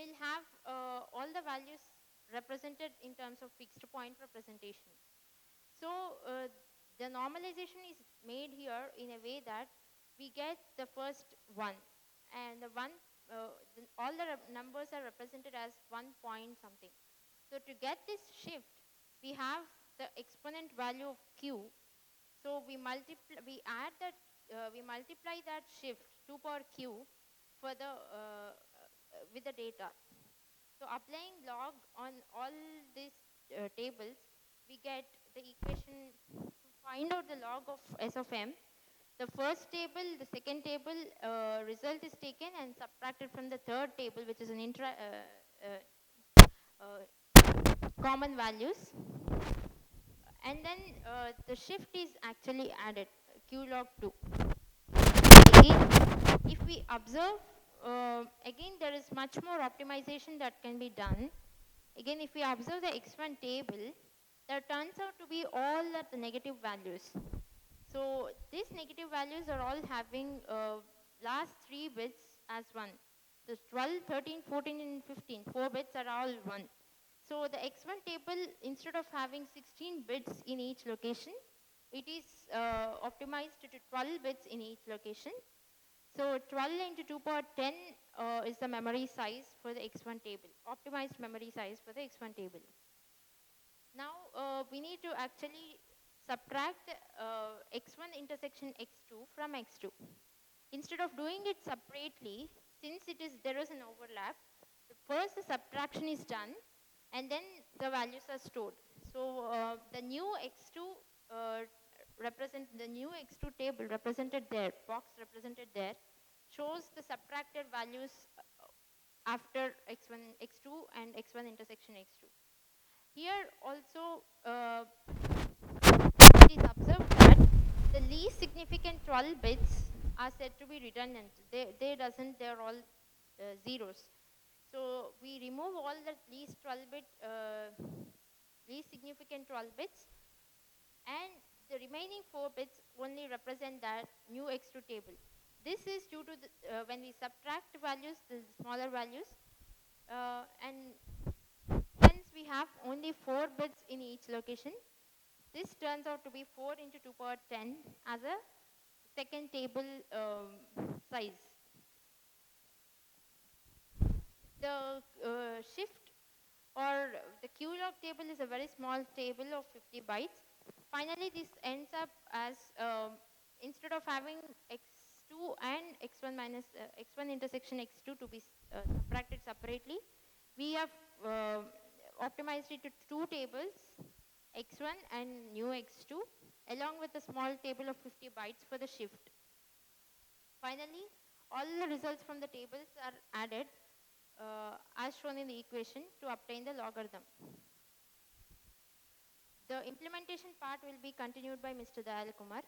we'll have all the values represented in terms of fixed point representation. So the normalization is made here in a way that we get the first one, and the one, all the numbers are represented as 1 point something. So to get this shift, we have the exponent value of q. So we multiply that shift 2 power q for the with the data. So applying log on all these tables, we get the equation to find out the log of S of m. The first table, the second table result is taken and subtracted from the third table, which is an common values. And then the shift is actually added, q log 2. Again, if we observe, again there is much more optimization that can be done. Again, if we observe the x1 table, that turns out to be all at the negative values. So these negative values are all having last 3 bits as 1. The 12, 13, 14 and 15, 4 bits are all 1. So the x1 table, instead of having 16 bits in each location, it is optimized to 12 bits in each location. So 12 into 2 power 10 is the memory size for the x1 table, optimized memory size for the x1 table. Now we need to actually subtract x1 intersection x2 from x2. Instead of doing it separately, since there is an overlap, first the subtraction is done and then the values are stored. So the new x2 table represented there, box represented there, shows the subtracted values after x1, x2 and x1 intersection x2. Here also it is observed that the least significant 12 bits are said to be redundant. They're all zeros. So we remove all the least significant 12 bits, and the remaining 4 bits only represent that new x2 table. This is due to when we subtract values, the smaller values, and since we have only 4 bits in each location, this turns out to be 4 into 2 power 10 as a second table size. The shift or the q log table is a very small table of 50 bytes. Finally, this ends up as instead of having x2 and x1 minus x1 intersection x2 to be subtracted separately, we have optimized it to 2 tables, x1 and new x2, along with a small table of 50 bytes for the shift. Finally, all the results from the tables are added as shown in the equation to obtain the logarithm. The implementation part will be continued by Mr. Dayal Kumar.